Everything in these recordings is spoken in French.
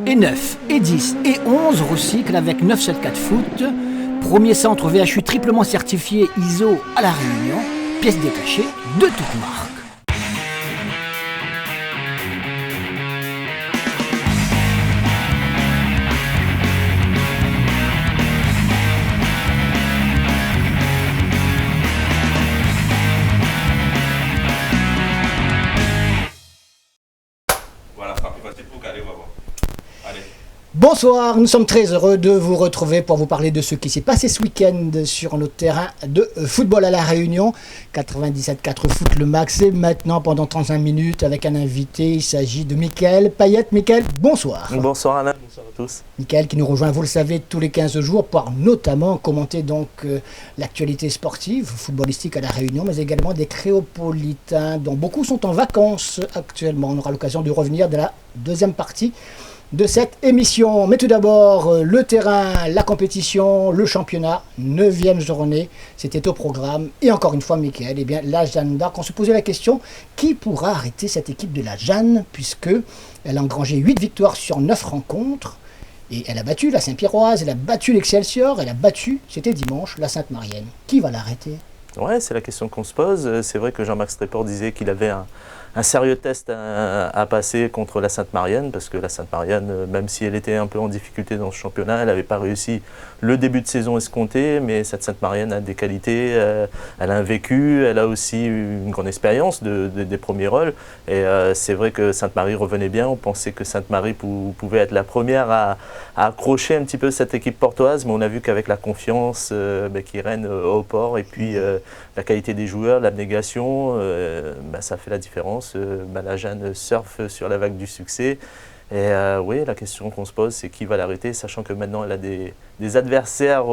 et 9, et 10, et 11 recyclent avec 974 Foot. Premier centre VHU triplement certifié ISO à La Réunion. Pièces détachées de toute marque. Bonsoir, nous sommes très heureux de vous retrouver pour vous parler de ce qui s'est passé ce week-end sur notre terrain de football à La Réunion. 97.4 Foot le max et maintenant pendant 35 minutes avec un invité, il s'agit de Mickaël Payette. Mickaël, bonsoir. Bonsoir Alain, bonsoir à tous. Mickaël qui nous rejoint, vous le savez, tous les 15 jours pour notamment commenter donc l'actualité sportive, footballistique à La Réunion, mais également des Créopolitains dont beaucoup sont en vacances actuellement. On aura l'occasion de revenir de la deuxième partie de cette émission. Mais tout d'abord, le terrain, la compétition, le championnat, 9e journée, c'était au programme. Et encore une fois, Mickaël, eh bien, la Jeanne d'Arc, on se posait la question, qui pourra arrêter cette équipe de la Jeanne, puisque elle a engrangé 8 victoires sur 9 rencontres, et elle a battu la Saint-Pierroise, elle a battu l'Excelsior, elle a battu, c'était dimanche, la Sainte-Marienne. Qui va l'arrêter ? Ouais, c'est la question qu'on se pose. C'est vrai que Jean-Marc Stréport disait qu'il avait un sérieux test à passer contre la Sainte-Marienne, parce que la Sainte-Marienne, même si elle était un peu en difficulté dans ce championnat, elle n'avait pas réussi le début de saison escompté, mais cette Sainte-Marienne a des qualités, elle a un vécu, elle a aussi une grande expérience des premiers rôles, et c'est vrai que Sainte-Marie revenait bien, on pensait que Sainte-Marie pouvait être la première à accrocher un petit peu cette équipe portoise, mais on a vu qu'avec la confiance qui règne au port, et puis la qualité des joueurs, l'abnégation, ça fait la différence. La Jeanne surfe sur la vague du succès. Et oui, la question qu'on se pose, c'est qui va l'arrêter, sachant que maintenant elle a des adversaires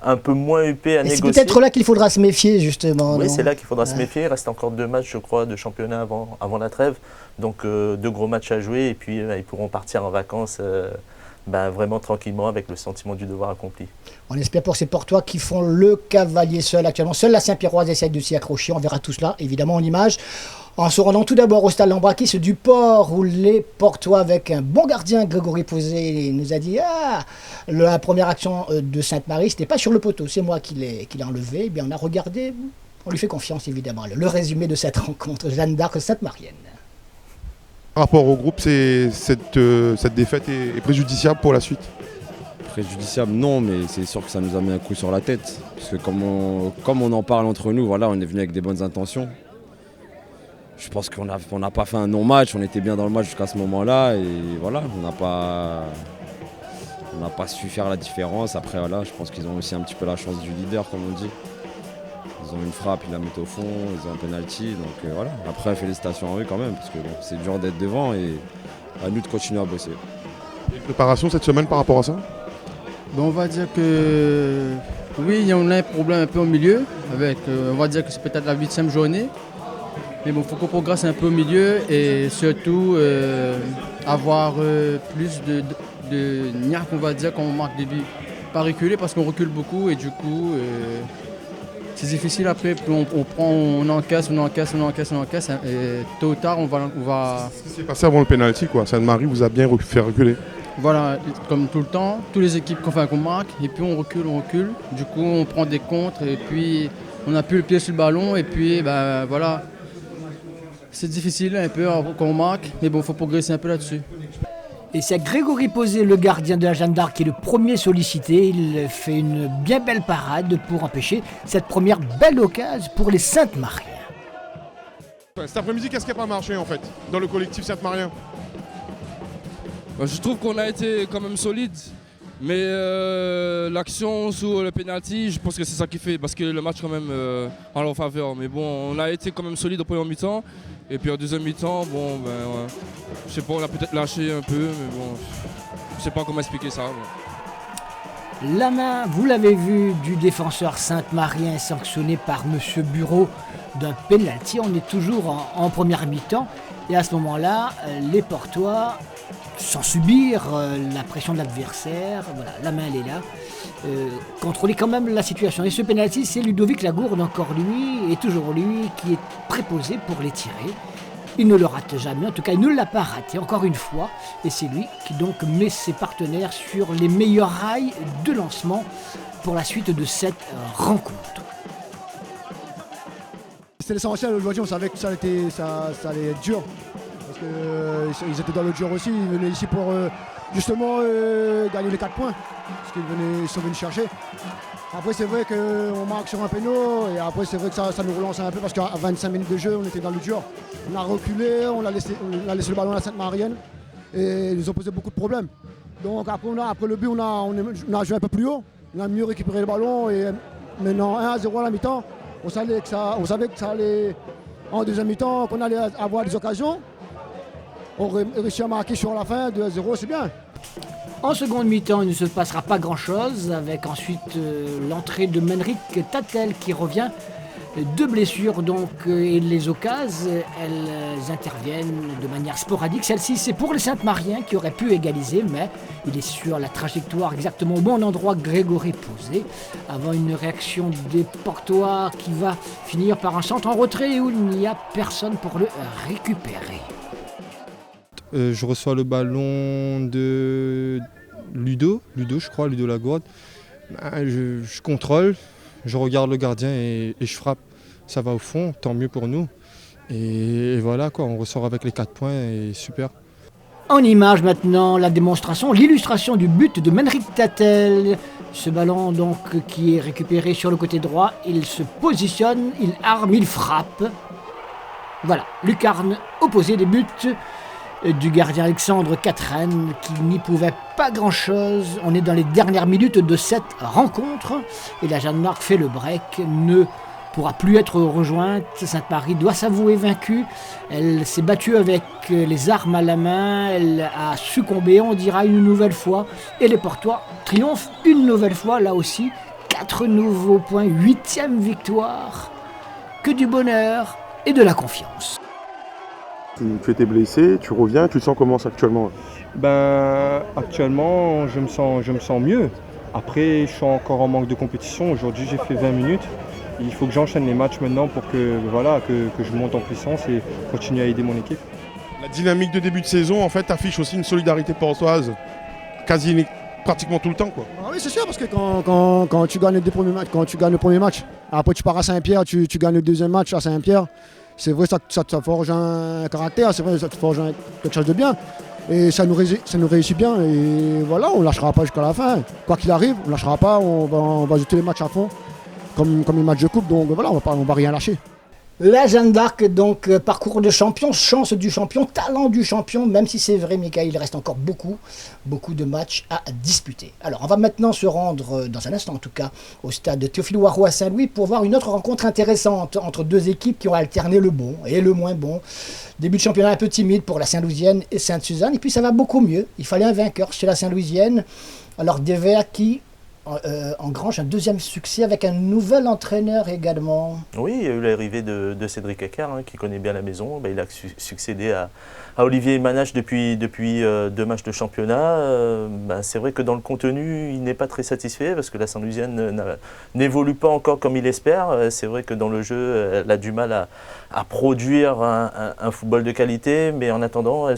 un peu moins huppés à négocier. C'est peut-être là qu'il faudra se méfier, justement. Oui, c'est là qu'il faudra se méfier. Il reste encore 2 matchs, je crois, de championnat avant la trêve. Donc 2 gros matchs à jouer, et puis ils pourront partir en vacances vraiment tranquillement avec le sentiment du devoir accompli. On espère pour ces Portois qui font le cavalier seul actuellement. Seule la Saint-Pierroise essaie de s'y accrocher. On verra tout cela évidemment en images. En se rendant tout d'abord au stade Lambrakis du Port, où les Portois, avec un bon gardien, Grégory Posé, nous a dit la première action de Sainte-Marie, c'était pas sur le poteau, c'est moi qui l'ai enlevé. Eh bien, on a regardé, on lui fait confiance évidemment. Le résumé de cette rencontre, Jeanne d'Arc Sainte-Marienne. Par rapport au groupe, cette défaite est préjudiciable pour la suite? Préjudiciable, non, mais c'est sûr que ça nous a mis un coup sur la tête. Parce que comme on en parle entre nous, voilà, on est venu avec des bonnes intentions. Je pense qu'on n'a pas fait un non-match, on était bien dans le match jusqu'à ce moment-là. Et voilà, on n'a pas su faire la différence. Après, voilà, je pense qu'ils ont aussi un petit peu la chance du leader, comme on dit. Ils ont une frappe, ils la mettent au fond, ils ont un penalty. Donc voilà. Après, félicitations à eux quand même, parce que c'est dur d'être devant et à nous de continuer à bosser. Et préparation cette semaine par rapport à ça? On va dire que oui, il y a un problème un peu au milieu. On va dire que c'est peut-être la 8e journée. Mais bon, il faut qu'on progresse un peu au milieu et surtout avoir plus de niaque, on va dire, quand on marque des buts. Pas reculer parce qu'on recule beaucoup et du coup, c'est difficile après. On encaisse. Et tôt ou tard, on va... C'est ce qui s'est passé avant le penalty, quoi. Sainte-Marie vous a bien fait reculer. Voilà, comme tout le temps, toutes les équipes qu'on marque et puis on recule. Du coup, on prend des contres et puis on n'a plus le pied sur le ballon et puis voilà. C'est difficile un peu quand on marque, mais bon, il faut progresser un peu là-dessus. Et c'est Grégory Posé, le gardien de la Jeanne d'Arc, qui est le premier sollicité. Il fait une bien belle parade pour empêcher cette première belle occasion pour les Sainte-Mariens. Cet après-midi, qu'est-ce qui n'a pas marché en fait dans le collectif Sainte-Marien? Je trouve qu'on a été quand même solide. Mais l'action sous le penalty, je pense que c'est ça qui fait, parce que le match quand même en leur faveur. Mais bon, on a été quand même solide au premier mi-temps. Et puis en deuxième mi-temps, je sais pas, on a peut-être lâché un peu, mais bon, je sais pas comment expliquer ça. Mais... La main, vous l'avez vu, du défenseur sainte-marien sanctionné par M. Bureau d'un penalty. On est toujours en première mi-temps. Et à ce moment-là, les Portois, sans subir la pression de l'adversaire, voilà, la main elle est là, contrôler quand même la situation. Et ce penalty, c'est Ludovic Lagourde, encore lui, et toujours lui, qui est préposé pour les tirer. Il ne le rate jamais, en tout cas il ne l'a pas raté encore une fois. Et c'est lui qui donc met ses partenaires sur les meilleurs rails de lancement pour la suite de cette rencontre. C'était l'essentiel, aujourd'hui on savait que ça allait être dur. Parce qu'ils étaient dans le dur aussi, ils venaient ici pour justement gagner les 4 points. Parce qu'ils sont venus chercher. Après c'est vrai qu'on marque sur un péno et après c'est vrai que ça nous relance un peu parce qu'à 25 minutes de jeu on était dans le dur. On a reculé, on a laissé le ballon à la Sainte-Marienne et ils nous ont posé beaucoup de problèmes. Donc après le but on a joué un peu plus haut, on a mieux récupéré le ballon et maintenant 1-0 à la mi-temps, on savait que ça allait en deuxième mi-temps, qu'on allait avoir des occasions. On réussit à marquer sur la fin, 2-0, c'est bien. En seconde mi-temps, il ne se passera pas grand-chose, avec ensuite l'entrée de Menric Tatel qui revient de blessures. Donc, et les occasions, elles interviennent de manière sporadique. Celle-ci, c'est pour les Sainte-Mariens qui auraient pu égaliser, mais il est sur la trajectoire exactement au bon endroit, Grégory Posé, avant une réaction des Portois qui va finir par un centre en retrait où il n'y a personne pour le récupérer. Je reçois le ballon de Ludo Lagourde. Je contrôle, je regarde le gardien et je frappe. Ça va au fond, tant mieux pour nous. Et voilà quoi, on ressort avec les 4 points et super. En image maintenant, la démonstration, l'illustration du but de Menric Tatel. Ce ballon donc qui est récupéré sur le côté droit, il se positionne, il arme, il frappe. Voilà, lucarne opposée des buts du gardien Alexandre Catherine qui n'y pouvait pas grand-chose. On est dans les dernières minutes de cette rencontre et la Jeanne d'Arc fait le break, ne pourra plus être rejointe. Sainte-Marie doit s'avouer vaincue. Elle s'est battue avec les armes à la main, elle a succombé, on dira une nouvelle fois, et les Portois triomphent une nouvelle fois, là aussi. 4 nouveaux points, 8e victoire. Que du bonheur et de la confiance. Tu étais blessé, tu reviens, tu te sens comment actuellement? Actuellement, je me sens mieux. Après, je suis encore en manque de compétition. Aujourd'hui, j'ai fait 20 minutes. Il faut que j'enchaîne les matchs maintenant pour que je monte en puissance et continuer à aider mon équipe. La dynamique de début de saison en fait affiche aussi une solidarité portoise pratiquement tout le temps quoi. Ah oui c'est sûr parce que quand tu gagnes le premier match, après tu pars à Saint-Pierre, tu gagnes le deuxième match à Saint-Pierre. C'est vrai ça te forge un caractère, c'est vrai ça te forge quelque chose de bien. Et ça nous réussit bien et voilà, on ne lâchera pas jusqu'à la fin. Quoi qu'il arrive, on ne lâchera pas, on va jouer tous les matchs à fond, comme les matchs de coupe, donc voilà, on va rien lâcher. La Jeanne d'Arc, donc parcours de champion, chance du champion, talent du champion, même si c'est vrai, Michael, il reste encore beaucoup de matchs à disputer. Alors, on va maintenant se rendre, dans un instant en tout cas, au stade de Théophile Ouarou à Saint-Louis pour voir une autre rencontre intéressante entre deux équipes qui ont alterné le bon et le moins bon. Début de championnat un peu timide pour la Saint-Louisienne et Sainte-Suzanne, et puis ça va beaucoup mieux. Il fallait un vainqueur chez la Saint-Louisienne. Alors, des Verts qui engrange un deuxième succès avec un nouvel entraîneur également. Oui, il y a eu l'arrivée de Cédric Ecker, qui connaît bien la maison. Il a succédé à Olivier Manache depuis 2 matchs de championnat. C'est vrai que dans le contenu, il n'est pas très satisfait parce que la Saint-Louisienne n'évolue pas encore comme il espère. C'est vrai que dans le jeu, elle a du mal à produire un football de qualité, mais en attendant, les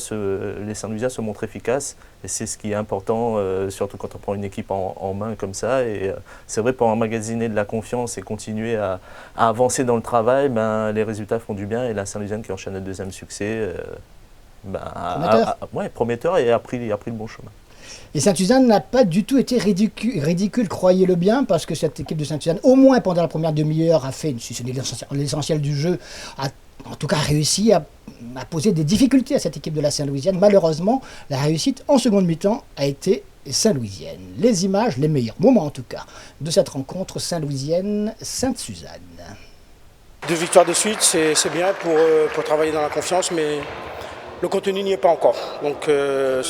Saint-Louisiens se montrent efficaces. Et c'est ce qui est important, surtout quand on prend une équipe en main comme ça. Et c'est vrai, pour emmagasiner de la confiance et continuer à avancer dans le travail, les résultats font du bien. Et la Saint-Louisienne qui enchaîne le deuxième succès, prometteur et a pris le bon chemin. Et Sainte-Suzanne n'a pas du tout été ridicule, croyez-le bien, parce que cette équipe de Sainte-Suzanne, au moins pendant la première demi-heure, a fait, si ce n'est l'essentiel du jeu, en tout cas réussi à poser des difficultés à cette équipe de la Saint-Louisienne. Malheureusement, la réussite en seconde mi-temps a été Saint-Louisienne. Les images, les meilleurs moments en tout cas, de cette rencontre Saint-Louisienne-Sainte-Suzanne. 2 victoires de suite, c'est bien pour travailler dans la confiance, mais le contenu n'y est pas encore. Donc, 2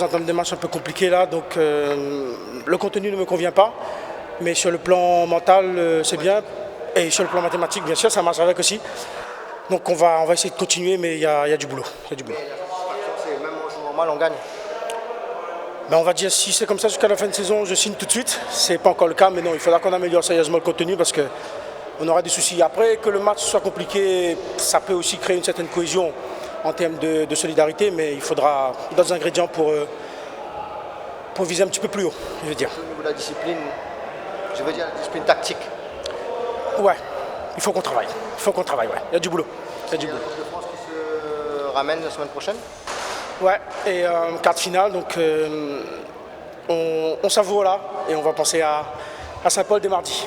entames de match un peu compliqués là, donc le contenu ne me convient pas, mais sur le plan mental, c'est bien. Et sur le plan mathématique, bien sûr, ça marche avec aussi. Donc on va essayer de continuer, mais il y a du boulot. Même en jouant mal, on gagne. On va dire, si c'est comme ça jusqu'à la fin de saison, je signe tout de suite. C'est pas encore le cas, mais non, il faudra qu'on améliore sérieusement le contenu parce que on aura des soucis. Après, que le match soit compliqué, ça peut aussi créer une certaine cohésion en termes de solidarité, mais il faudra d'autres ingrédients pour viser un petit peu plus haut, je veux dire. Au niveau de la discipline, je veux dire la discipline tactique. Ouais, il faut qu'on travaille. Ouais. Il y a du boulot. Il y a la Coupe de France qui se ramène la semaine prochaine. Ouais, et quart de finale, donc on savoure là et on va penser à Saint-Paul dès mardi.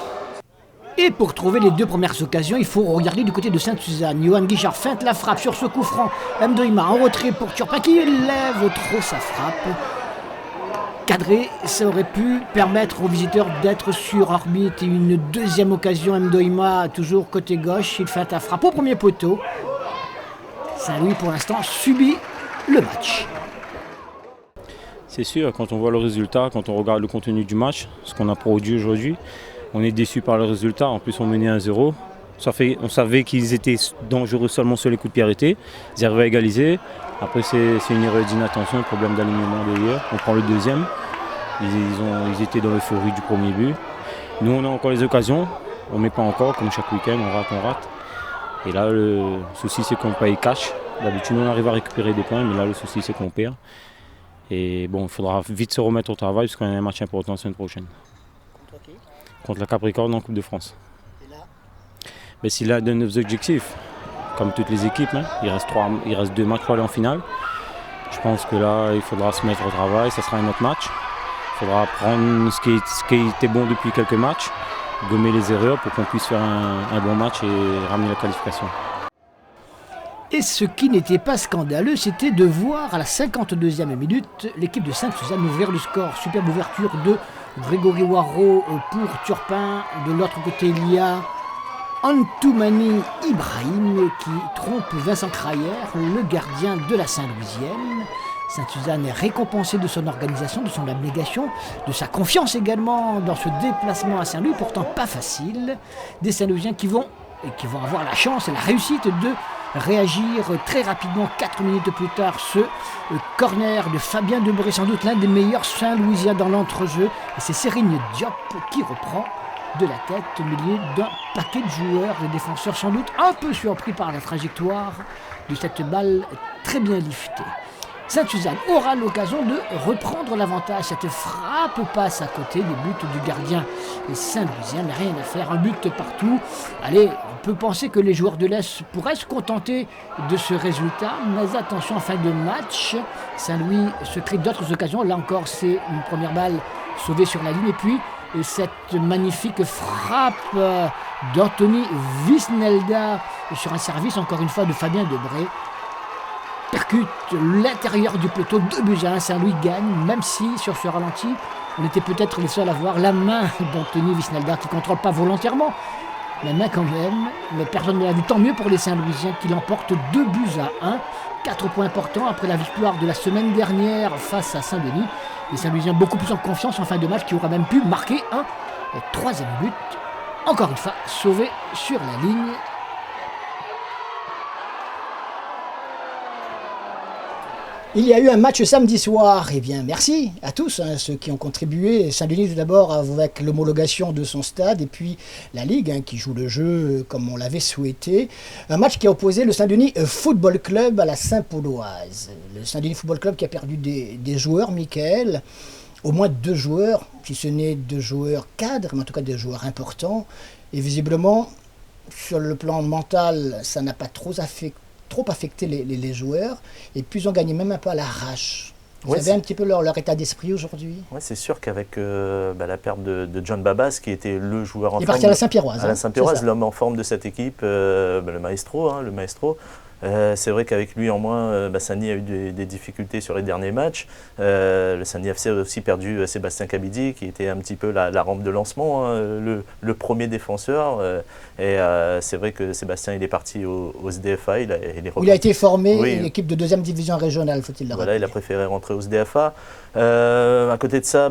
Et pour trouver les deux premières occasions, il faut regarder du côté de Sainte-Suzanne. Johan Guichard feinte la frappe sur ce coup franc. Mdoima en retrait pour Turpin qui lève trop sa frappe. Cadré, ça aurait pu permettre aux visiteurs d'être sur orbite. Une deuxième occasion, Mdoima toujours côté gauche. Il feinte la frappe au premier poteau. Saint-Louis pour l'instant subit le match. C'est sûr, quand on voit le résultat, quand on regarde le contenu du match, ce qu'on a produit aujourd'hui, on est déçu par le résultat. En plus, on menait 1-0. On savait qu'ils étaient dangereux seulement sur les coups de pied arrêtés. Ils arrivaient à égaliser. Après, c'est une erreur d'inattention, un problème d'alignement derrière. On prend le deuxième. Ils étaient dans l'euphorie du premier but. Nous, on a encore les occasions. On ne met pas encore, comme chaque week-end, on rate. Et là, le souci, c'est qu'on paye cash. D'habitude, on arrive à récupérer des points, mais là, le souci, c'est qu'on perd. Et bon, il faudra vite se remettre au travail, parce qu'on a un match important la semaine prochaine. Contre qui ? Contre la Capricorne en Coupe de France. Et là ? Mais s'il a de nouveaux objectifs, comme toutes les équipes, hein, il reste 2 matchs pour aller en finale. Je pense que là, il faudra se mettre au travail, ça sera un autre match. Il faudra prendre ce qui était bon depuis quelques matchs, gommer les erreurs pour qu'on puisse faire un bon match et ramener la qualification. Et ce qui n'était pas scandaleux, c'était de voir à la 52e minute l'équipe de Sainte-Suzanne ouvrir le score. Superbe ouverture de Grégory Waro pour Turpin. De l'autre côté, il y a Antoumani Ibrahim qui trompe Vincent Crayer, le gardien de la Saint-Louisienne. Sainte-Suzanne est récompensée de son organisation, de son abnégation, de sa confiance également dans ce déplacement à Saint-Louis, pourtant pas facile. Des Saint-Louisiens qui vont avoir la chance et la réussite de réagir très rapidement. 4 minutes plus tard, ce corner de Fabien Debré, sans doute l'un des meilleurs Saint-Louisiens dans l'entrejeu. Et c'est Serigne Diop qui reprend de la tête au milieu d'un paquet de joueurs, des défenseurs sans doute un peu surpris par la trajectoire de cette balle très bien liftée. Sainte-Suzanne aura l'occasion de reprendre l'avantage. Cette frappe passe à côté des buts du gardien Saint-Louisien, n'a rien à faire, un but partout. Allez, on peut penser que les joueurs de l'Est pourraient se contenter de ce résultat, mais attention, en fin de match, Saint-Louis se crée d'autres occasions. Là encore, c'est une première balle sauvée sur la ligne. Et puis, cette magnifique frappe d'Anthony Wisnelda sur un service, encore une fois, de Fabien Debré. Percute l'intérieur du poteau, 2-1, Saint-Louis gagne, même si sur ce ralenti, on était peut-être les seuls à voir la main d'Anthony Wisnelda qui ne contrôle pas volontairement, la main quand même, mais personne ne l'a vu, tant mieux pour les Saint-Louisiens qui l'emportent 2-1, 4 points importants après la victoire de la semaine dernière face à Saint-Denis. Les Saint-Louisiens beaucoup plus en confiance en fin de match qui aura même pu marquer un 3e but, encore une fois sauvé sur la ligne. Il y a eu un match samedi soir. Eh bien, merci à tous, ceux qui ont contribué. Saint-Denis tout d'abord avec l'homologation de son stade et puis la Ligue qui joue le jeu comme on l'avait souhaité. Un match qui a opposé le Saint-Denis Football Club à la Saint-Pauloise. Le Saint-Denis Football Club qui a perdu des joueurs, Michael. Au moins 2 joueurs, si ce n'est 2 joueurs cadres, mais en tout cas des joueurs importants. Et visiblement, sur le plan mental, ça n'a pas trop affecté les joueurs, et puis ils ont gagné même un peu à l'arrache. Vous savez un petit peu leur état d'esprit aujourd'hui ? Oui, c'est sûr qu'avec la perte de John Babas, qui était le joueur en forme... Il est parti à la Saint-Pierroise. À la Saint-Pierroise, l'homme en forme de cette équipe, le maestro. C'est vrai qu'avec lui en moins, Saint-Denis a eu des difficultés sur les derniers matchs. Le Saint-Denis FC a aussi perdu Sébastien Kabidi, qui était un petit peu la rampe de lancement, le premier défenseur. C'est vrai que Sébastien il est parti au SDFA. Il a été formé, une équipe de 2e division régionale, faut-il le rappeler. Voilà, il a préféré rentrer au SDFA. À côté de ça,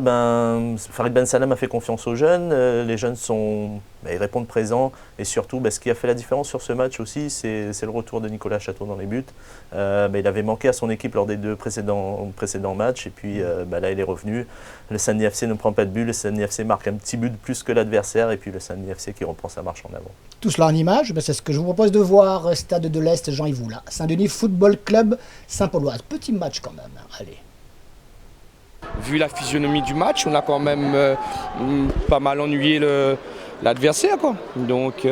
Farid Ben Salem a fait confiance aux jeunes. Les jeunes sont ils répondent présent. Et surtout, ce qui a fait la différence sur ce match aussi, c'est le retour de Nicolas Château dans les buts. Il avait manqué à son équipe lors des 2 précédents matchs. Et puis là, il est revenu. Le Saint-Denis FC ne prend pas de but. Le Saint-Denis FC marque un petit but de plus que l'adversaire. Et puis le Saint-Denis FC qui reprend sa marche en avant. Tout cela en images, c'est ce que je vous propose de voir. Stade de l'Est, Jean-Yves Oula. Saint-Denis Football Club Saint-Pauloise. Petit match quand même. Allez. Vu la physionomie du match, on a quand même pas mal ennuyé l'adversaire, quoi. Donc,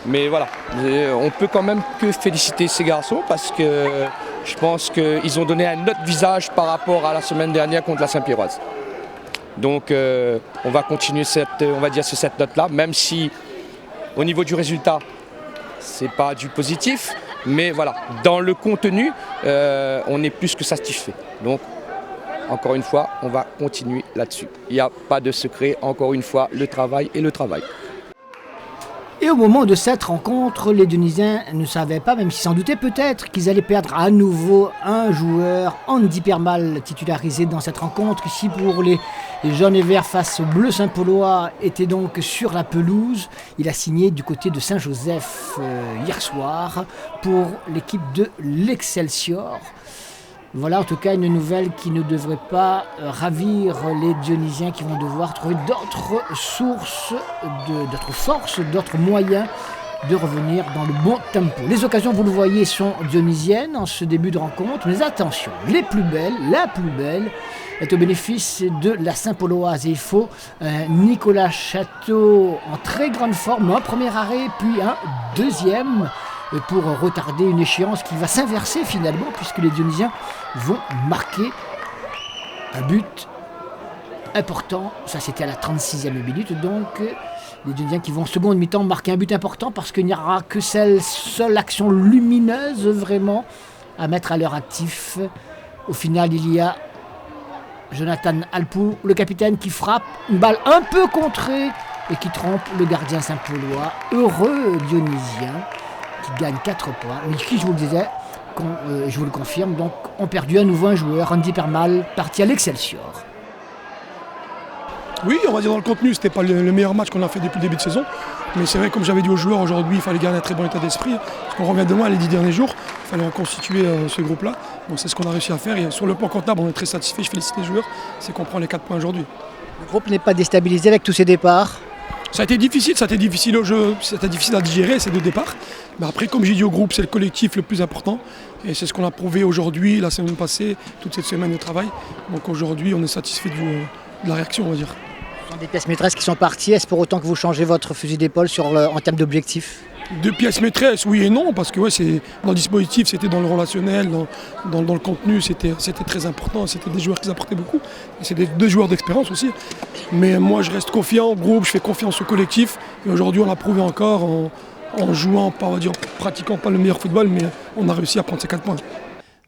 mais voilà, on peut quand même que féliciter ces garçons parce que je pense qu'ils ont donné un autre visage par rapport à la semaine dernière contre la Saint-Pierroise. Donc, on va continuer sur cette note-là, même si au niveau du résultat, c'est pas du positif, mais voilà, dans le contenu, on est plus que satisfait. Donc, encore une fois, on va continuer là-dessus. Il n'y a pas de secret, encore une fois, le travail est le travail. Et au moment de cette rencontre, les Dionysiens ne savaient pas, même s'ils s'en doutaient peut-être, qu'ils allaient perdre à nouveau un joueur, Andy Permal, titularisé dans cette rencontre. Ici pour les jaunes et verts face au bleu Saint-Paulois, était donc sur la pelouse. Il a signé du côté de Saint-Joseph hier soir pour l'équipe de l'Excelsior. Voilà en tout cas une nouvelle qui ne devrait pas ravir les Dionysiens qui vont devoir trouver d'autres sources, d'autres forces, d'autres moyens de revenir dans le bon tempo. Les occasions, vous le voyez, sont dionysiennes en ce début de rencontre, mais attention, la plus belle est au bénéfice de la Saint-Pauloise. Et il faut Nicolas Château en très grande forme, un premier arrêt, puis un deuxième, pour retarder une échéance qui va s'inverser finalement, puisque les Dionysiens vont marquer un but important. Ça, c'était à la 36e minute. Donc, les Dionysiens qui vont en seconde mi-temps marquer un but important parce qu'il n'y aura que seule action lumineuse vraiment à mettre à leur actif. Au final, il y a Jonathan Alpou, le capitaine, qui frappe une balle un peu contrée et qui trompe le gardien Saint-Paulois. Heureux Dionysien qui gagne 4 points, mais qui, je vous le disais, je vous le confirme, donc ont perdu à nouveau un joueur, Andy Permal, parti à l'Excelsior. Oui, on va dire dans le contenu, c'était pas le meilleur match qu'on a fait depuis le début de saison, mais c'est vrai, comme j'avais dit aux joueurs, aujourd'hui il fallait garder un très bon état d'esprit, parce qu'on revient de loin les 10 derniers jours, il fallait reconstituer ce groupe-là, donc c'est ce qu'on a réussi à faire, et sur le plan comptable on est très satisfait, je félicite les joueurs, c'est qu'on prend les 4 points aujourd'hui. Le groupe n'est pas déstabilisé avec tous ces départs? Ça a été difficile au jeu, c'était difficile à digérer ces 2 départs. Mais après, comme j'ai dit au groupe, c'est le collectif le plus important. Et c'est ce qu'on a prouvé aujourd'hui, la semaine passée, toute cette semaine de travail. Donc aujourd'hui, on est satisfait de la réaction, on va dire. Ce sont des pièces maîtresses qui sont parties. Est-ce pour autant que vous changez votre fusil d'épaule en termes d'objectifs? 2 pièces maîtresses, oui et non, parce que ouais, dans le dispositif, c'était dans le relationnel, dans le contenu, c'était très important, c'était des joueurs qui apportaient beaucoup, et c'est 2 joueurs d'expérience aussi. Mais moi je reste confiant au groupe, je fais confiance au collectif, et aujourd'hui on l'a prouvé encore en jouant, on va dire, pratiquant pas le meilleur football, mais on a réussi à prendre ces 4 points.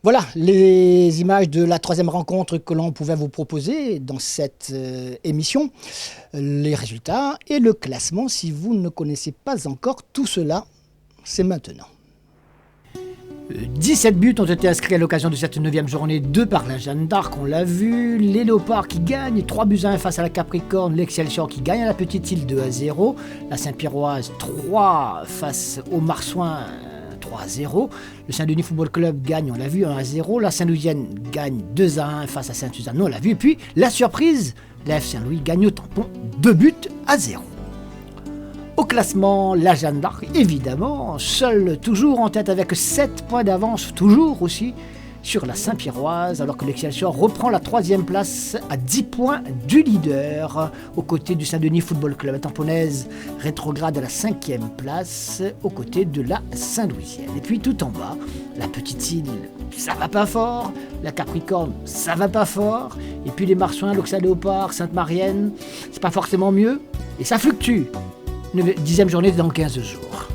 Voilà les images de la 3e rencontre que l'on pouvait vous proposer dans cette émission. Les résultats et le classement, si vous ne connaissez pas encore tout cela, c'est maintenant. 17 buts ont été inscrits à l'occasion de cette 9e journée, 2 par la Jeanne d'Arc, on l'a vu. Les Léopards qui gagnent 3-1 face à la Capricorne, l'Excelsior qui gagne à la Petite-Île 2-0, la Saint-Pierroise 3 face au Marsouin 3-0. Le Saint-Denis Football Club gagne, on l'a vu, 1-0. La Saint-Louisienne gagne 2-1 face à Sainte-Suzanne, on l'a vu. Et puis, la surprise, la F Saint-Louis gagne au tampon 2-0. Au classement, la Jeanne d'Arc, évidemment, seule toujours en tête avec 7 points d'avance, toujours aussi, sur la Saint-Pierroise, alors que l'Excelsior reprend la 3e place à 10 points du leader, aux côtés du Saint-Denis Football Club. La Tamponnaise rétrograde à la 5e place, aux côtés de la Saint-Louisienne. Et puis tout en bas, la Petite-Île, ça va pas fort, la Capricorne, ça va pas fort, et puis les Marsouins, l'Auxerre Léopard, Sainte-Marienne, c'est pas forcément mieux, et ça fluctue. 10e journée dans 15 jours.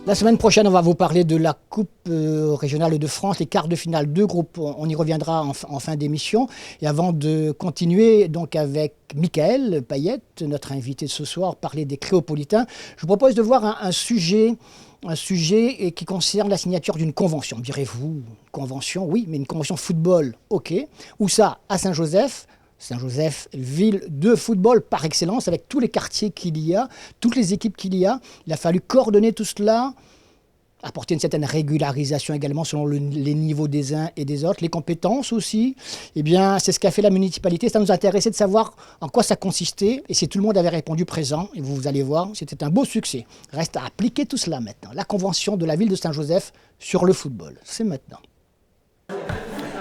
La semaine prochaine, on va vous parler de la Coupe régionale de France, les quarts de finale, 2 groupes. On y reviendra en fin d'émission. Et avant de continuer donc avec Michael Payette, notre invité de ce soir, parler des Créopolitains, je vous propose de voir un sujet qui concerne la signature d'une convention. Direz-vous, convention, oui, mais une convention football, ok. Où ça? À Saint-Joseph. Saint-Joseph, ville de football par excellence, avec tous les quartiers qu'il y a, toutes les équipes qu'il y a. Il a fallu coordonner tout cela, apporter une certaine régularisation également selon les niveaux des uns et des autres, les compétences aussi. Eh bien, c'est ce qu'a fait la municipalité. Ça nous intéressait de savoir en quoi ça consistait. Et si tout le monde avait répondu présent, et vous allez voir, c'était un beau succès. Reste à appliquer tout cela maintenant. La convention de la ville de Saint-Joseph sur le football, c'est maintenant.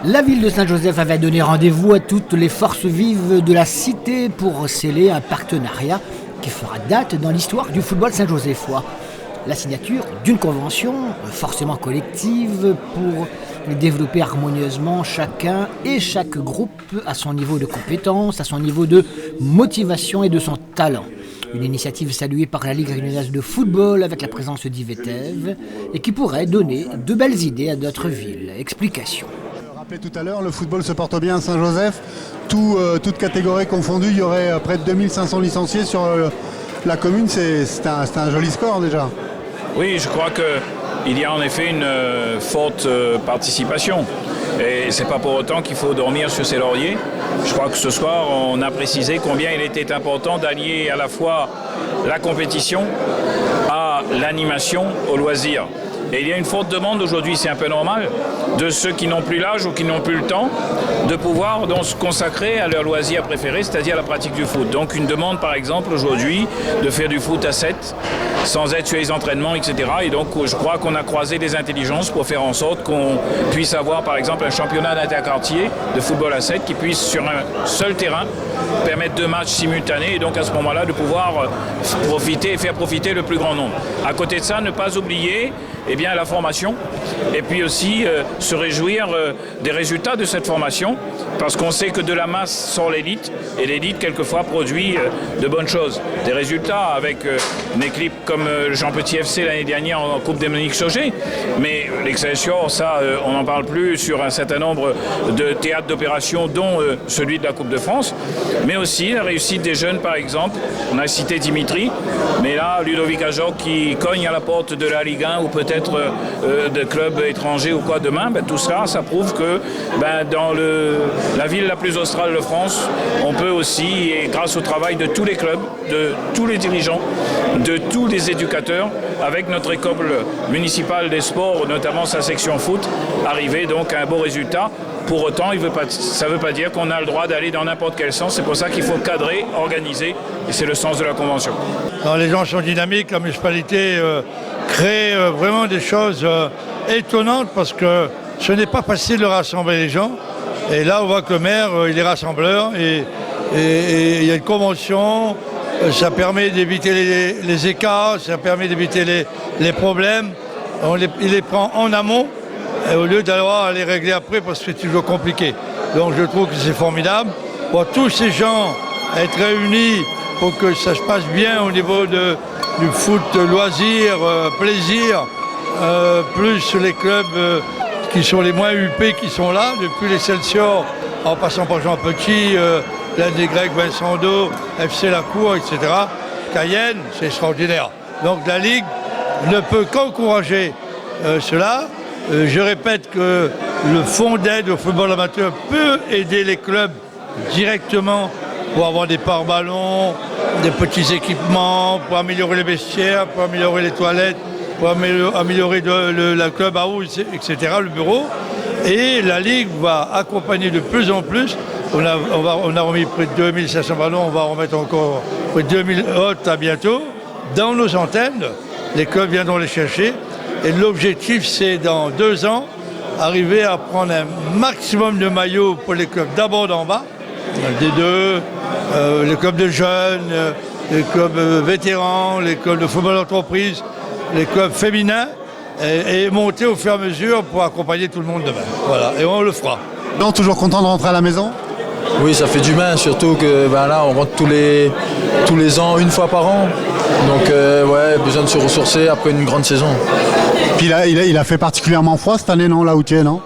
La ville de Saint-Joseph avait donné rendez-vous à toutes les forces vives de la cité pour sceller un partenariat qui fera date dans l'histoire du football saint-josephois. La signature d'une convention, forcément collective, pour développer harmonieusement chacun et chaque groupe à son niveau de compétence, à son niveau de motivation et de son talent. Une initiative saluée par la Ligue réunionnaise de football avec la présence d'Yvetev et qui pourrait donner de belles idées à d'autres villes. Explication. Rappelez tout à l'heure, le football se porte bien à Saint-Joseph. Toutes catégories confondues, il y aurait près de 2500 licenciés sur la commune. C'est un joli score déjà. Oui, je crois qu'il y a en effet une forte participation. Et ce n'est pas pour autant qu'il faut dormir sur ses lauriers. Je crois que ce soir, on a précisé combien il était important d'allier à la fois la compétition à l'animation, au loisir. Et il y a une forte demande aujourd'hui, c'est un peu normal, de ceux qui n'ont plus l'âge ou qui n'ont plus le temps, de pouvoir donc se consacrer à leur loisir préféré, c'est-à-dire la pratique du foot. Donc une demande par exemple aujourd'hui de faire du foot à 7, sans être sur les entraînements, etc. Et donc je crois qu'on a croisé des intelligences pour faire en sorte qu'on puisse avoir par exemple un championnat d'interquartier de football à 7 qui puisse sur un seul terrain permettre 2 matchs simultanés et donc à ce moment-là de pouvoir profiter et faire profiter le plus grand nombre. À côté de ça, ne pas oublier la formation et puis aussi se réjouir des résultats de cette formation parce qu'on sait que de la masse sort l'élite et l'élite quelquefois produit de bonnes choses. Des résultats avec une équipe comme Jean Petit FC l'année dernière en Coupe des Monique Sauger, mais l'Excelsior, ça on n'en parle plus sur un certain nombre de théâtres d'opération dont celui de la Coupe de France, mais aussi la réussite des jeunes par exemple. On a cité Dimitri, mais là Ludovic Ajok qui cogne à la porte de la Ligue 1 ou peut-être de clubs étrangers ou quoi demain, tout cela, ça prouve que dans la ville la plus australe de France, on peut aussi, et grâce au travail de tous les clubs, de tous les dirigeants, de tous les éducateurs, avec notre école municipale des sports, notamment sa section foot, arriver donc à un beau résultat. Pour autant, ça ne veut pas dire qu'on a le droit d'aller dans n'importe quel sens. C'est pour ça qu'il faut cadrer, organiser, et c'est le sens de la Convention. Alors, les gens sont dynamiques, la municipalité crée vraiment des choses étonnantes parce que ce n'est pas facile de rassembler les gens. Et là, on voit que le maire, il est rassembleur et il y a une convention. Ça permet d'éviter les écarts, ça permet d'éviter les problèmes. Il les prend en amont au lieu d'avoir à les régler après parce que c'est toujours compliqué. Donc je trouve que c'est formidable. Pour tous ces gens être réunis pour que ça se passe bien au niveau du foot loisir, plaisir, plus les clubs qui sont les moins huppés qui sont là, depuis l'Excelsior, en passant par Jean Petit, l'un des Grecs, Vincent Do, FC La Cour, etc. Cayenne, c'est extraordinaire. Donc la Ligue ne peut qu'encourager cela. Je répète que le fonds d'aide au football amateur peut aider les clubs directement pour avoir des pare-ballons, des petits équipements, pour améliorer les vestiaires, pour améliorer les toilettes, pour améliorer le club à eau, etc., le bureau. Et la Ligue va accompagner de plus en plus. On a remis près de 2500 ballons, on va remettre encore près de 2000 hôtes à bientôt. Dans nos antennes, les clubs viendront les chercher. Et l'objectif, c'est dans 2 ans, arriver à prendre un maximum de maillots pour les clubs d'abord d'en bas, des deux, les clubs de jeunes, les clubs vétérans, les clubs de football d'entreprise, les clubs féminins, et monter au fur et à mesure pour accompagner tout le monde demain. Voilà, et on le fera. Non, toujours content de rentrer à la maison ? Oui, ça fait du bien, surtout que là, on rentre tous les ans, une fois par an. Donc, besoin de se ressourcer après une grande saison. Puis il a fait particulièrement froid cette année, non, là où tu es, non ?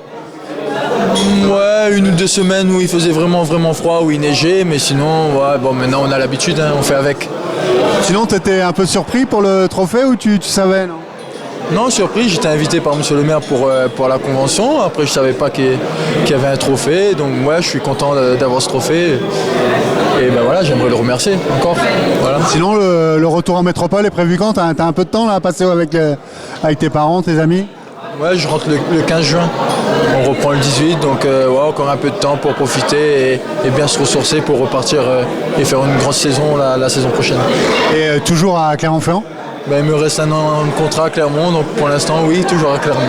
Ouais, 1 ou 2 semaines où il faisait vraiment, vraiment froid, où il neigeait, mais sinon, maintenant on a l'habitude, on fait avec. Sinon, tu étais un peu surpris pour le trophée ou tu savais, non ? Non, surpris, j'étais invité par monsieur le maire pour la convention. Après, je savais pas qu'il y avait un trophée. Donc, ouais, je suis content d'avoir ce trophée. Et ben voilà, j'aimerais le remercier encore. Voilà. Sinon, le retour en métropole est prévu quand? T'as un peu de temps là, à passer avec tes parents, tes amis? Ouais, je rentre le 15 juin. On reprend le 18, donc ouais, encore un peu de temps pour profiter et bien se ressourcer pour repartir et faire une grande saison la saison prochaine. Et toujours à Clermont-Ferrand? Ben, il me reste un an de contrat à Clermont, donc pour l'instant, oui, toujours à Clermont.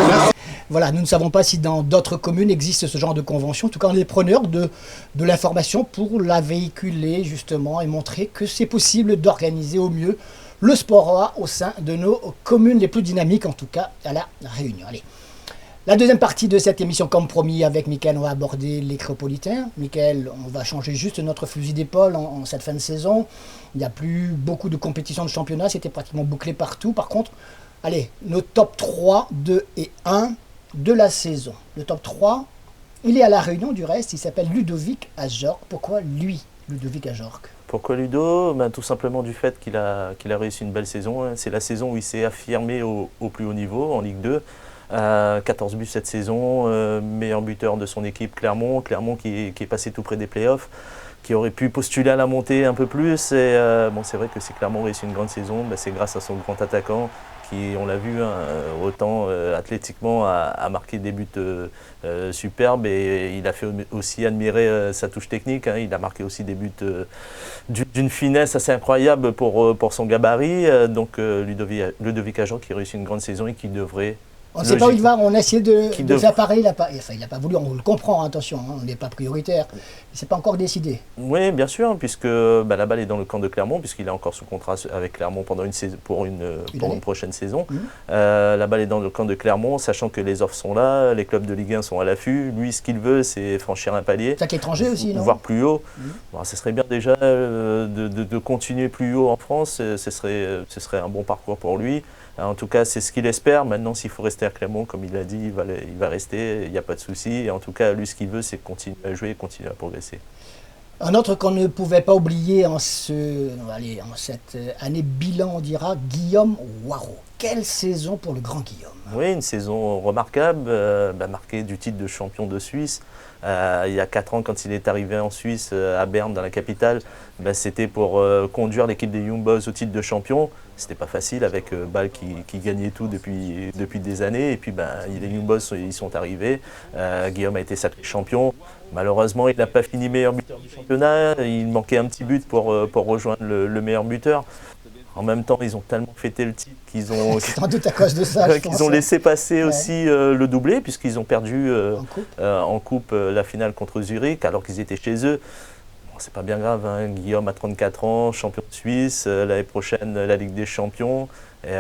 Merci. Voilà, nous ne savons pas si dans d'autres communes existe ce genre de convention. En tout cas, on est preneurs de l'information pour la véhiculer justement et montrer que c'est possible d'organiser au mieux le sport au sein de nos communes les plus dynamiques, en tout cas à La Réunion. Allez. La deuxième partie de cette émission, comme promis, avec Mickaël, on va aborder les Créopolitains. Mickaël, on va changer juste notre fusil d'épaule en cette fin de saison. Il n'y a plus beaucoup de compétitions de championnat, c'était pratiquement bouclé partout. Par contre, allez, nos top 3, 2 et 1 de la saison. Le top 3, il est à La Réunion du reste, il s'appelle Ludovic Ajorc. Pourquoi lui, Ludovic Ajorc? Pourquoi Ludo? Tout simplement du fait qu'il a réussi une belle saison. C'est la saison où il s'est affirmé au plus haut niveau, en Ligue 2. 14 buts cette saison, meilleur buteur de son équipe Clermont qui est passé tout près des playoffs, qui aurait pu postuler à la montée un peu plus. Et, bon, c'est vrai que si Clermont réussit une grande saison, c'est grâce à son grand attaquant qui, on l'a vu, autant athlétiquement a marqué des buts superbes, et il a fait aussi admirer sa touche technique. Il a marqué aussi des buts d'une finesse assez incroyable pour son gabarit. Donc Ludovic Ajorc qui réussit une grande saison et qui devrait... On ne sait pas où il va, on a essayé de faire pareil, il n'a pas voulu, on le comprend, attention, on n'est pas prioritaire, mais ce n'est pas encore décidé. Oui, bien sûr, puisque la balle est dans le camp de Clermont, puisqu'il est encore sous contrat avec Clermont pendant pour une prochaine saison. La balle est dans le camp de Clermont, sachant que les offres sont là, les clubs de Ligue 1 sont à l'affût. Lui, ce qu'il veut, c'est franchir un palier. C'est étranger aussi, non? Voire plus haut. Bon, ce serait bien déjà de continuer plus haut en France, ce serait un bon parcours pour lui. En tout cas, c'est ce qu'il espère. Maintenant, s'il faut rester à Clermont, comme il l'a dit, il va rester, il n'y a pas de souci. Et en tout cas, lui, ce qu'il veut, c'est continuer à jouer et continuer à progresser. Un autre qu'on ne pouvait pas oublier en cette année bilan, on dira, Guillaume Waro. Quelle saison pour le grand Guillaume. Oui, une saison remarquable, marquée du titre de champion de Suisse. Il y a 4 ans, quand il est arrivé en Suisse, à Berne, dans la capitale, c'était pour conduire l'équipe des Young Boys au titre de champion. C'était pas facile avec Bâle qui gagnait tout depuis des années. Et puis les Young Boys ils sont arrivés. Guillaume a été sacré champion. Malheureusement, il n'a pas fini meilleur buteur du championnat. Il manquait un petit but pour rejoindre le meilleur buteur. En même temps, ils ont tellement fêté le titre qu'ils ont, sans doute à cause de ça, qu'ils ont laissé passer aussi le doublé, puisqu'ils ont perdu en coupe la finale contre Zurich, alors qu'ils étaient chez eux. Bon, c'est pas bien grave, Guillaume a 34 ans, champion de Suisse, l'année prochaine la Ligue des Champions. Et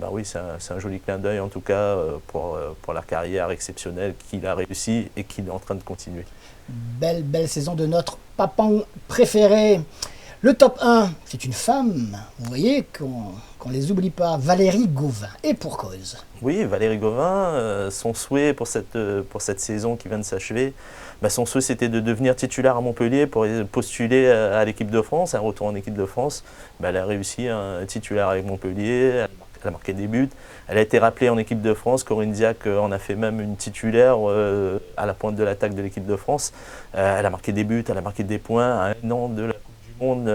oui, c'est un joli clin d'œil en tout cas pour la carrière exceptionnelle qu'il a réussi et qu'il est en train de continuer. Belle saison de notre Papan préféré. Le top 1, c'est une femme, vous voyez, qu'on ne les oublie pas, Valérie Gauvin, et pour cause. Oui, Valérie Gauvin, son souhait pour cette saison qui vient de s'achever, son souhait c'était de devenir titulaire à Montpellier pour postuler à l'équipe de France, un retour en équipe de France. Elle a réussi un titulaire avec Montpellier, elle a marqué des buts, elle a été rappelée en équipe de France, Corinne Diacre en a fait même une titulaire à la pointe de l'attaque de l'équipe de France. Elle a marqué des buts, elle a marqué des points à un an de la Monde,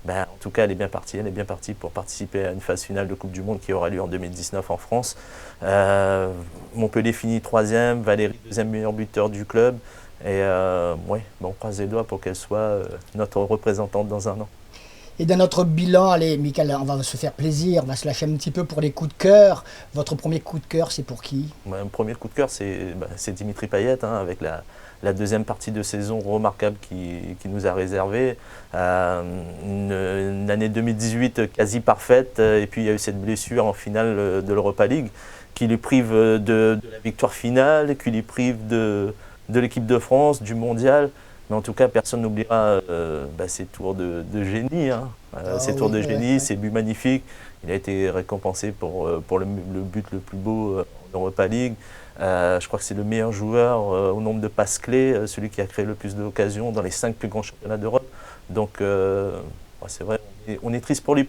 en tout cas, elle est bien partie pour participer à une phase finale de Coupe du Monde qui aura lieu en 2019 en France. Montpellier finit 3e, Valérie 2e meilleur buteur du club. Et on croise les doigts pour qu'elle soit notre représentante dans un an. Et dans notre bilan, allez, Mickaël, on va se faire plaisir, on va se lâcher un petit peu pour les coups de cœur. Votre premier coup de cœur, c'est pour qui? Mon premier coup de cœur, c'est Dimitri Payet, avec la deuxième partie de saison remarquable qui nous a réservé. Une année 2018 quasi parfaite, et puis il y a eu cette blessure en finale de l'Europa League qui lui prive de la victoire finale, qui lui prive de l'équipe de France, du mondial. Mais en tout cas, personne n'oubliera ces tours de génie. Ces tours de génie, ces buts magnifiques. Il a été récompensé pour le but le plus beau en Europa League. Je crois que c'est le meilleur joueur au nombre de passes clés, celui qui a créé le plus d'occasions dans les 5 plus grands championnats d'Europe. Donc, c'est vrai, on est triste pour lui,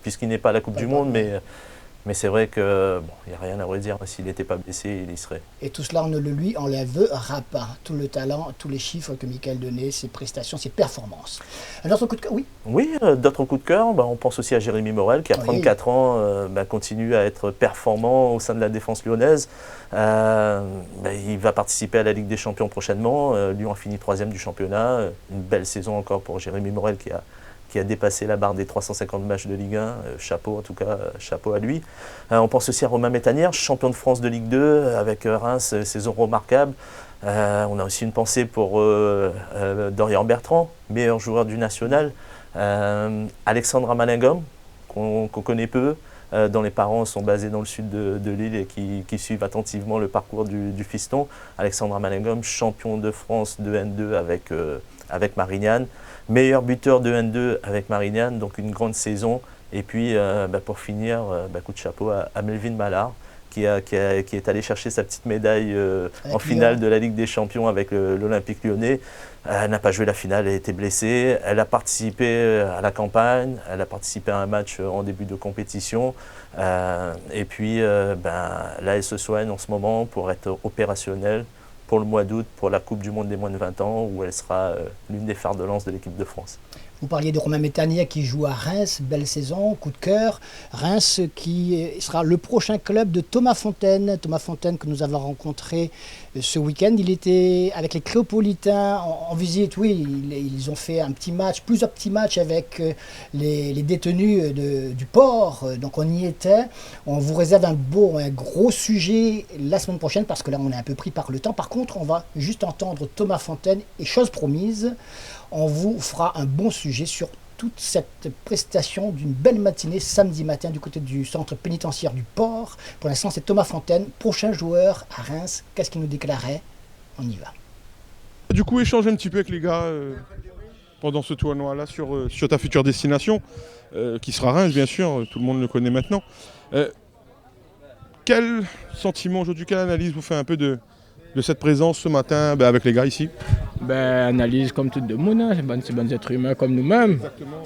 puisqu'il n'est pas à la Coupe du Monde, mais c'est vrai qu'il n'y a rien à redire. S'il n'était pas blessé, il y serait. Et tout cela, on ne le lui enlèvera pas. Tout le talent, tous les chiffres que Mickaël donnait, ses prestations, ses performances. Un autre coup de cœur, oui. Oui, d'autres coups de cœur, on pense aussi à Jérémy Morel, qui à 34 ans continue à être performant au sein de la défense lyonnaise. Il va participer à la Ligue des Champions prochainement. Lyon a fini 3e du championnat. Une belle saison encore pour Jérémy Morel qui a dépassé la barre des 350 matchs de Ligue 1. Chapeau, en tout cas, chapeau à lui. On pense aussi à Romain Métanière, champion de France de Ligue 2, avec Reims, saison remarquable. On a aussi une pensée pour Dorian Bertrand, meilleur joueur du national. Alexandre Amalingom, qu'on connaît peu, dont les parents sont basés dans le sud de l'île et qui suivent attentivement le parcours du fiston. Alexandre Amalingom, champion de France de N2 avec Marignane. Meilleur buteur de N2 avec Marignane, donc une grande saison. Et puis, pour finir, coup de chapeau à Melvin Mallard, qui est allé chercher sa petite médaille en finale de la Ligue des Champions avec l'Olympique Lyonnais. Elle n'a pas joué la finale, elle a été blessée. Elle a participé à la campagne, elle a participé à un match en début de compétition. Et puis, là, elle se soigne en ce moment pour être opérationnelle pour le mois d'août, pour la Coupe du Monde des moins de 20 ans, où elle sera l'une des phares de lance de l'équipe de France. Vous parliez de Romain Métanière qui joue à Reims, belle saison, coup de cœur. Reims qui sera le prochain club de Thomas Fontaine. Thomas Fontaine que nous avons rencontré ce week-end. Il était avec les Cléopolitains en visite, oui, ils ont fait un petit match, plusieurs petits matchs avec les détenus du port. Donc on y était. On vous réserve un gros sujet la semaine prochaine parce que là on est un peu pris par le temps. Par contre, on va juste entendre Thomas Fontaine et chose promise, on vous fera un bon sujet sur toute cette prestation d'une belle matinée samedi matin du côté du centre pénitentiaire du Port. Pour l'instant, c'est Thomas Fontaine, prochain joueur à Reims. Qu'est-ce qu'il nous déclarait? On y va. Du coup, échanger un petit peu avec les gars pendant ce tournoi-là sur ta future destination, qui sera Reims, bien sûr, tout le monde le connaît maintenant. Quel sentiment aujourd'hui, quelle analyse vous fait un peu de cette présence ce matin avec les gars ici? Analyse comme tout le monde, hein. C'est bon êtres humains comme nous-mêmes.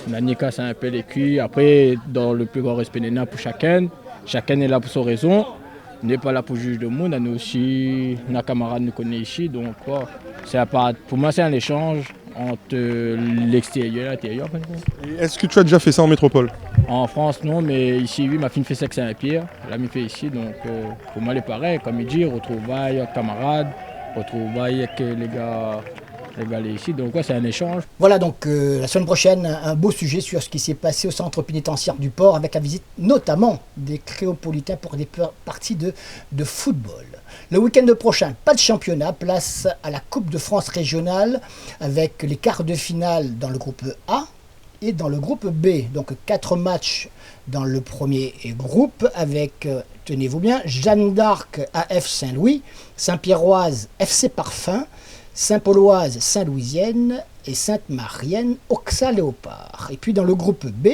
On a ni cassé un peu les culs. Après, dans le plus grand respect des nains pour chacun est là pour sa raison. On n'est pas là pour juger le monde, nous aussi, nos camarades nous connaissent ici. Donc, pour moi, c'est un échange entre l'extérieur et l'intérieur. Est-ce que tu as déjà fait ça en métropole? En France, non, mais ici, oui, ma fille fait ça avec Saint-Pierre. Elle m'a fait ici, donc pour moi, c'est pareil. Comme il dit, retrouvailles avec camarades, retrouvailles avec les gars ici. Donc, c'est un échange. Voilà, donc la semaine prochaine, un beau sujet sur ce qui s'est passé au centre pénitentiaire du Port avec la visite notamment des Cléopolitains pour des parties de football. Le week-end prochain, pas de championnat, place à la Coupe de France régionale avec les quarts de finale dans le groupe A et dans le groupe B. Donc 4 matchs dans le premier groupe avec, tenez-vous bien, Jeanne d'Arc AF Saint-Louis, Saint-Pierroise FC Parfum, Saint-Pauloise Saint-Louisienne et Sainte-Marienne Auxat Léopard. Et puis dans le groupe B,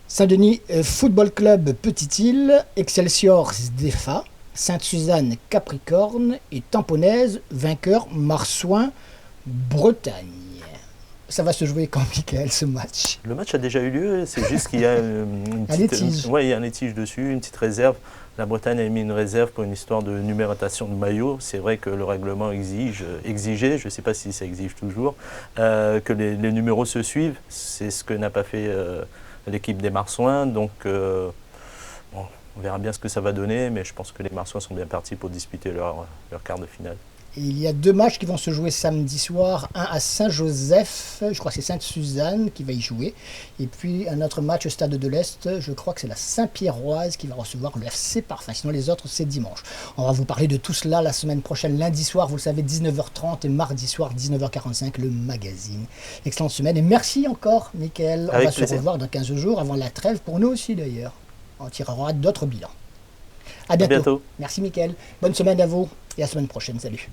Saint-Denis Football Club Petite-Île, Excelsior Sdefa, Sainte-Suzanne Capricorne et Tamponnaise vainqueur Marsouin Bretagne. Ça va se jouer quand, Mickaël, ce match? Le match a déjà eu lieu, c'est juste qu'il y a il y a un litige dessus, une petite réserve. La Bretagne a mis une réserve pour une histoire de numérotation de maillots. C'est vrai que le règlement exigeait, je ne sais pas si ça exige toujours, que les numéros se suivent. C'est ce que n'a pas fait l'équipe des Marsouins. Donc, on verra bien ce que ça va donner, mais je pense que les Marsouins sont bien partis pour disputer leur quart de finale. Et il y a 2 matchs qui vont se jouer samedi soir, un à Saint-Joseph, je crois que c'est Sainte-Suzanne qui va y jouer, et puis un autre match au Stade de l'Est, je crois que c'est la Saint-Pierroise qui va recevoir le FC Parfum, sinon les autres c'est dimanche. On va vous parler de tout cela la semaine prochaine, lundi soir, vous le savez, 19h30 et mardi soir, 19h45, le magazine. Excellente semaine et merci encore, Mickaël. On va se revoir dans 15 jours avant la trêve, pour nous aussi d'ailleurs. On tirera d'autres bilans. À bientôt. Merci Mickaël. Bonne semaine à vous et à la semaine prochaine. Salut.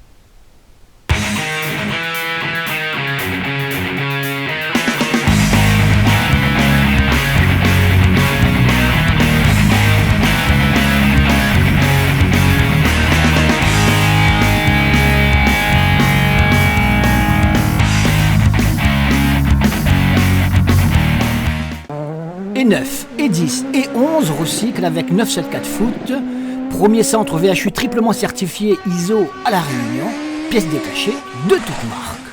et 9, et 10, et 11 recyclent avec 974 Foot. Premier centre VHU triplement certifié ISO à La Réunion. Pièces détachées de toute marque.